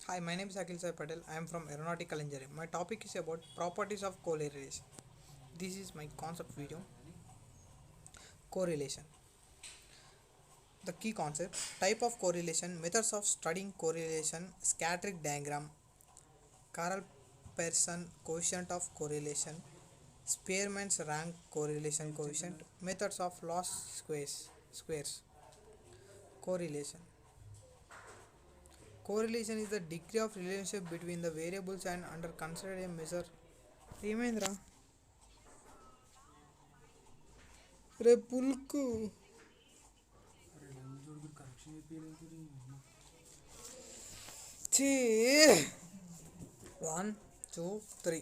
Hi, my name is Akhil Sai Patel. I am from Aeronautical Engineering. My topic is about properties of correlation. This is my concept video. Correlation. The key concept, type of correlation, methods of studying correlation, scattering diagram, Carl Pearson coefficient of correlation, Spearman's rank correlation coefficient, methods of loss squares. Correlation. Correlation is the degree of relationship between the variables and under considered a measure. ఏమైందిరా రే పుల్కు ఛీ 1 2 3.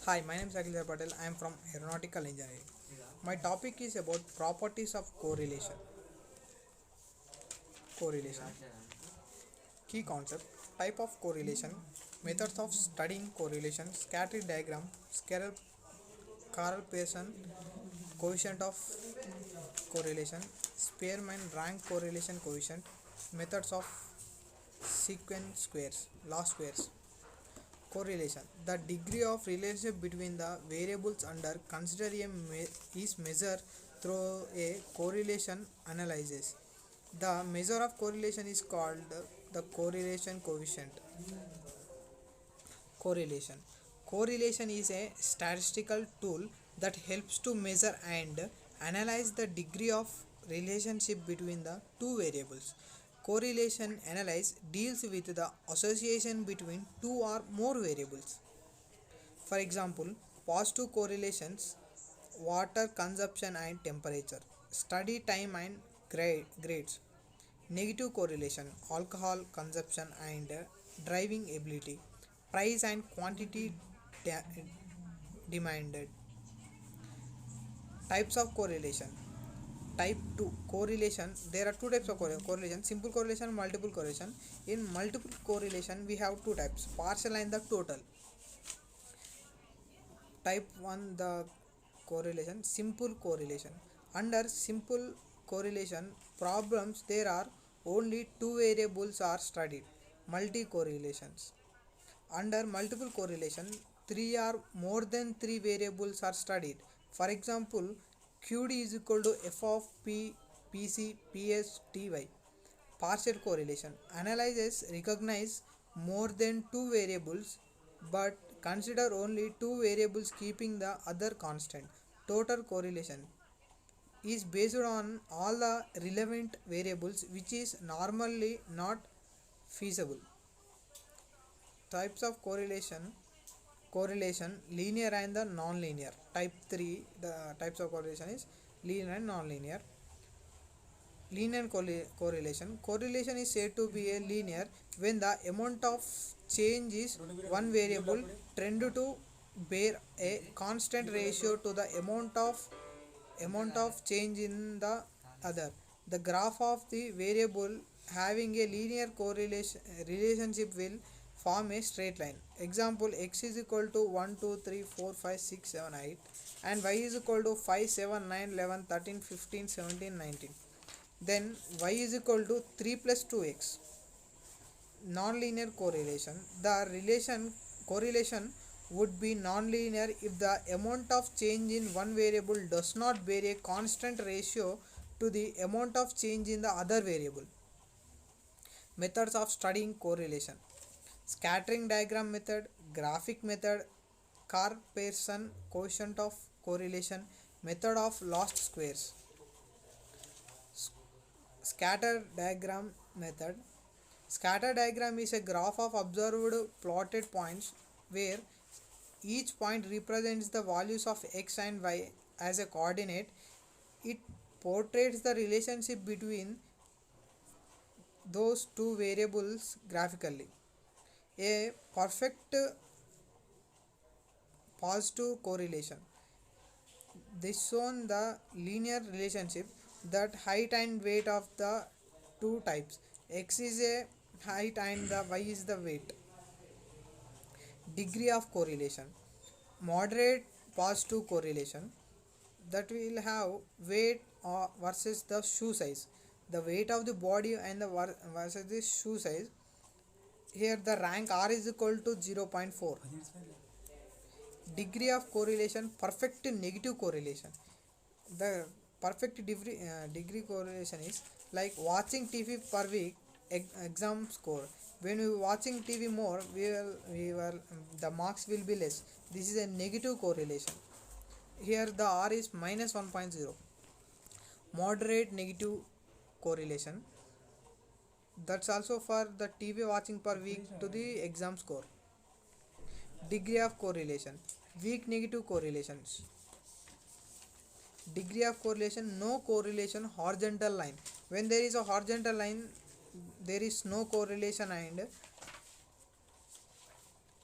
Hi, my name is Akhil Patel. I am from Aeronautical Engineering. My topic is about properties of correlation. Key concept, type of correlation, methods of studying correlation, scattering diagram, Carl Pearson coefficient of correlation, Spearman rank correlation coefficient, methods of sequence squares, loss squares. Correlation, the degree of relationship between the variables under considered is measured through a correlation analysis. The measure of correlation is called the correlation coefficient. Correlation is a statistical tool that helps to measure and analyze the degree of relationship between the two variables. Correlation analysis deals with the association between two or more variables. For example, positive correlations, water consumption and temperature, study time and grades. Negative correlation, alcohol consumption and driving ability, price and quantity demanded. Types of correlation. Type 2 correlation, there are two types of correlation: simple correlation, multiple correlation. In multiple correlation we have two types, partial and the total. Type 1, the correlation, simple correlation. Under simple correlation problems there are only two variables are studied, multi correlations. Under multiple correlation, three or more than three variables are studied. For example, QD is equal to f of p pc ps ty. Partial correlation analyzes recognize more than two variables but consider only two variables keeping the other constant. Total correlation is based on all the relevant variables, which is normally not feasible. Types of correlation, linear and the non-linear. Type 3, the types of correlation is linear and non-linear. Linear correlation is said to be a linear when the amount of change is one variable trend to bear a constant ratio to the amount of change in the other. The graph of the variable having a linear correlation relationship will form a straight line. Example, x is equal to 1 2 3 4 5 6 7 8 and y is equal to 5 7 9 11 13 15 17 19. Then y is equal to 3 plus 2x. Non-linear correlation, the correlation would be non-linear if the amount of change in one variable does not bear a constant ratio to the amount of change in the other variable. Methods of studying correlation: scattering diagram method, graphic method, Carl Pearson coefficient of correlation, method of lost squares. Scatter diagram method. Scatter diagram is a graph of observed plotted points where each point represents the values of x and y as a coordinate. It portrays the relationship between those two variables graphically. A perfect positive correlation. This shown the linear relationship that height and weight of the two types. X is a height and the y is the weight. Degree of correlation. Moderate positive correlation, that will have weight versus the shoe size. the weight of the body and the versus the shoe size. Here the rank R is equal to 0.4. Degree of correlation, perfect negative correlation. The perfect degree correlation is like watching TV per week, exam score. When we watching TV more, the marks will be less. This is a negative correlation. Here the R is minus 1.0. Moderate negative correlation. That's also for the TV watching per week to the exam score. Degree of correlation, weak negative correlations. Degree of correlation, no correlation, horizontal line. When there is a horizontal line, there is no correlation. And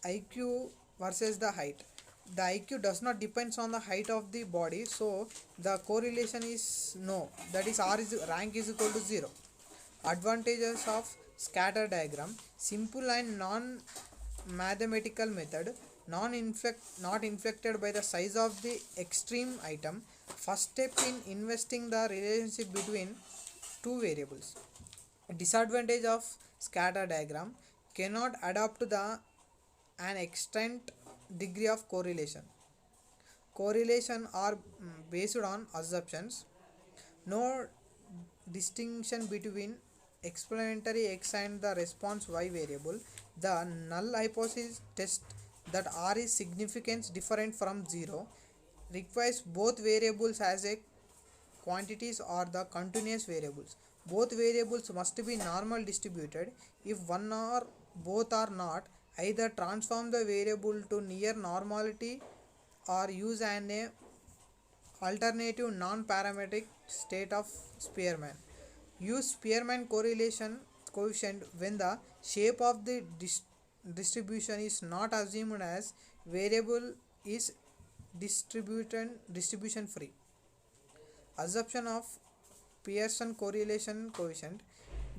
IQ versus the height. The IQ does not depends on the height of the body, so the correlation is no. That is rank is equal to 0. Advantages of scatter diagram: simple and non-mathematical method, not inflected by the size of the extreme item. First step in investing the relationship between two variables. Disadvantage of scatter diagram: cannot adapt to the an extent degree of correlation. Correlation are based on assumptions. No distinction between explanatory x and the response y variable. The null hypothesis test that R is significance different from 0 requires both variables as a quantities or the continuous variables. Both variables must be normal distributed. If one or both are not, either transform the variable to near normality or use an alternative non-parametric state of Spearman. Use Spearman correlation coefficient when the shape of the distribution is not assumed as variable is distribution free. Assumption of Pearson correlation coefficient: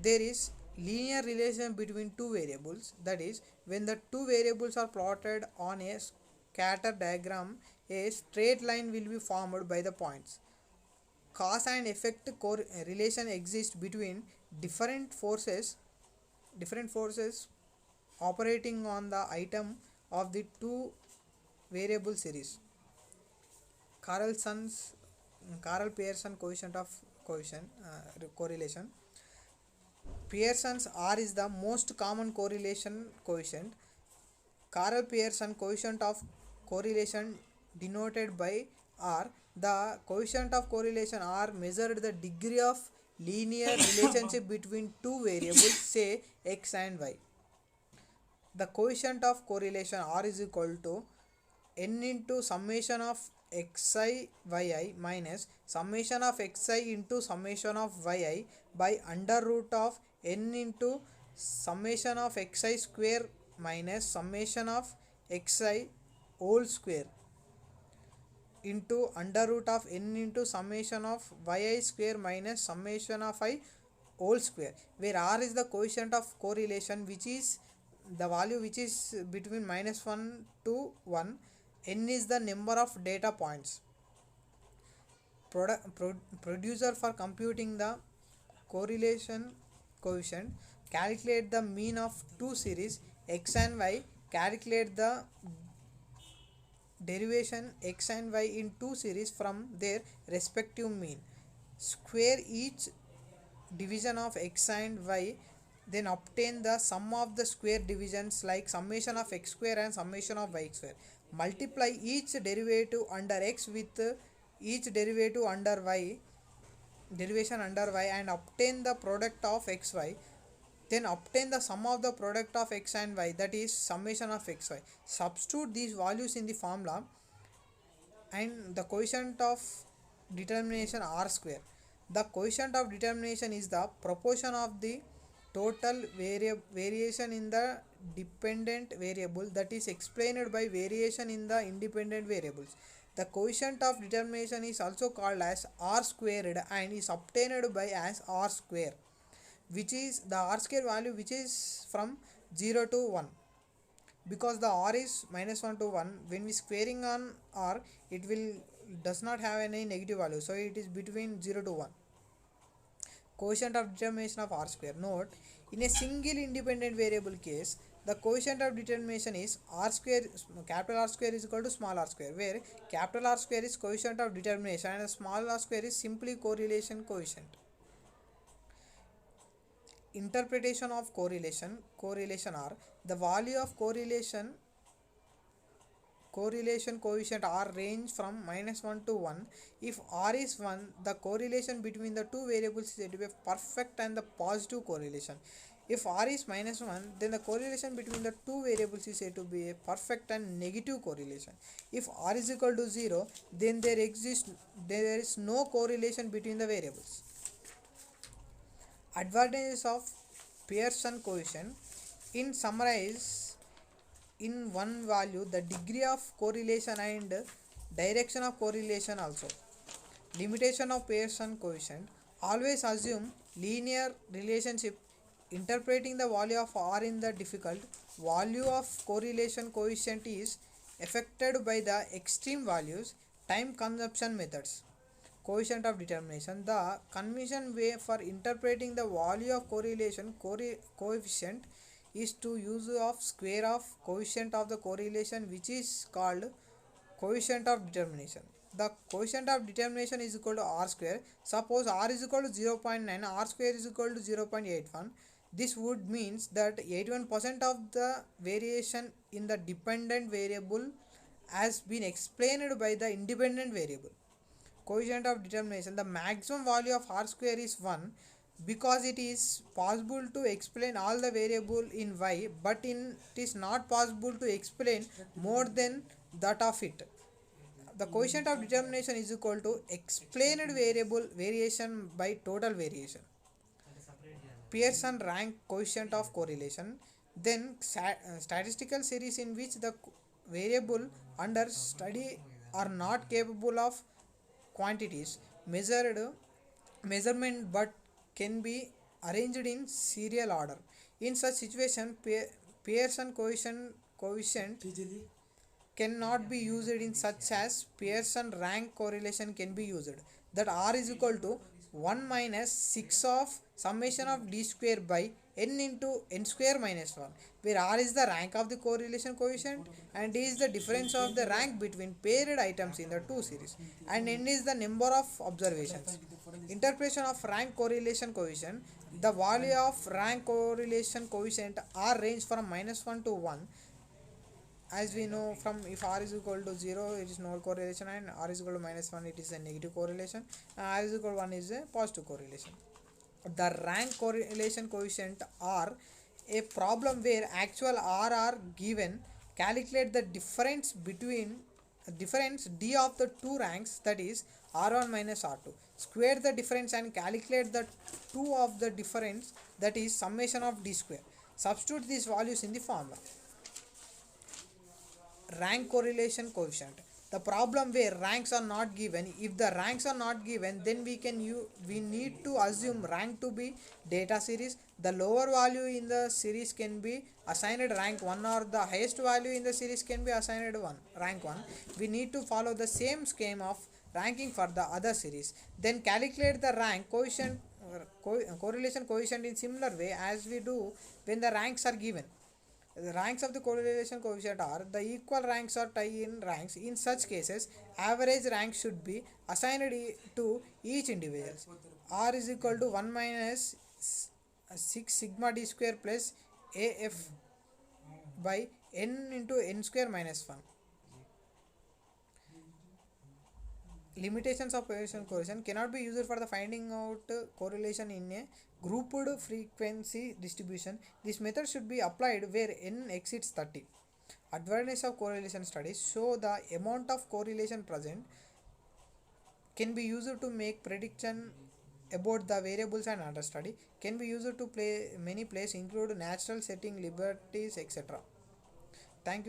there is linear relation between two variables. That is, when the two variables are plotted on a scatter diagram, a straight line will be formed by the points. Cause and effect relation exists between different forces operating on the item of the two variable series. Carl Pearson correlation. Pearson's R is the most common correlation coefficient. Carl Pearson coefficient of correlation denoted by R. The coefficient of correlation R measured the degree of linear relationship between two variables, say x and y. The coefficient of correlation R is equal to n into summation of xi yi minus summation of xi into summation of yi by under root of n into summation of xi square minus summation of xi whole square into under root of n into summation of yi square minus summation of I whole square, where R is the coefficient of correlation, which is the value which is between -1 to 1. N is the number of data points. Producer for computing the correlation coefficient: calculate the mean of two series x and y, calculate the derivation x and y in two series from their respective mean, square each division of x and y, then obtain the sum of the square divisions like summation of x square and summation of y square. Multiply each derivative under x with each derivative under y, derivation under y, and obtain the product of xy. Then obtain the sum of the product of x and y, that is summation of xy. Substitute these values in the formula and the coefficient of determination R square. The coefficient of determination is the proportion of the total variation in the dependent variable that is explained by variation in the independent variables. The coefficient of determination is also called as R squared and is obtained by as R square, which is the R square value which is from 0 to 1. Because the R is -1 to 1, when we squaring on R, it does not have any negative value, so it is between 0 to 1. Coefficient of determination of R square. Note, in a single independent variable case, the coefficient of determination is R square, capital R square is equal to small r square, where capital R square is coefficient of determination and small r square is simply correlation coefficient. Interpretation of correlation are the value of correlation coefficient R range from -1 to 1. If R is 1, the correlation between the two variables is said to be perfect and the positive correlation. If R is -1, then the correlation between the two variables is said to be a perfect and negative correlation. If R is equal to 0, then there is no correlation between the variables. Advantages of Pearson coefficient. In summarize, in one value the degree of correlation and direction of correlation also. Limitation of Pearson coefficient. Always assume linear relationship. Interpreting the value of R in the difficult. Value of correlation coefficient is affected by the extreme values. Time consumption methods. Coefficient of determination. The conventional way for interpreting the value of correlation coefficient is to use of square of coefficient of the correlation, which is called coefficient of determination. The coefficient of determination is equal to R square. Suppose R is equal to 0.9, R square is equal to 0.81. This would means that 81% of the variation in the dependent variable has been explained by the independent variable. Coefficient of determination. The maximum value of R square is 1 because it is possible to explain all the variable in Y, but it is not possible to explain more than that of it. The coefficient of determination is equal to explained variable variation by total variation. Pearson rank coefficient of correlation. Then statistical series in which the variable under study are not capable of quantities measurement but can be arranged in serial order. In such situation, Pearson coefficient cannot be used in such as Pearson rank correlation can be used. That R is equal to 1 minus 6 of summation of d square by n into n square minus 1, where R is the rank of the correlation coefficient and D is the difference of the rank between paired items in the two series, and n is the number of observations. Interpretation of rank correlation coefficient. The value of rank correlation coefficient R range from -1 to 1. As we know, from if R is equal to 0, it is no correlation, and R is equal to -1, it is a negative correlation, and R is equal to 1 is a positive correlation. The rank correlation coefficient R, a problem where actual R are given. Calculate the difference D of the two ranks, that is R1 minus R2. Square the difference and calculate the 2 of the difference, that is summation of D square. Substitute these values in the formula. Rank correlation coefficient. The problem where ranks are not given. If the ranks are not given, then we need to assume rank to be data series. The lower value in the series can be assigned rank 1, or the highest value in the series can be assigned rank 1. We need to follow the same scheme of ranking for the other series. Then calculate the rank coefficient correlation coefficient in similar way as we do when the ranks are given. The ranks of the correlation coefficient are the equal ranks or tie in ranks. In such cases, average rank should be assigned to each individual. R is equal to 1 minus 6 sigma d square plus AF by n into n square minus 1. Limitations of Pearson coefficient. Cannot be used for the finding out correlation in a grouped frequency distribution. This method should be applied where n exceeds 30. Advantage of correlation studies. Show the amount of correlation present. Can be used to make prediction about the variables and understudy. Can be used to play many plays, include natural setting, liberties, etc. Thank you.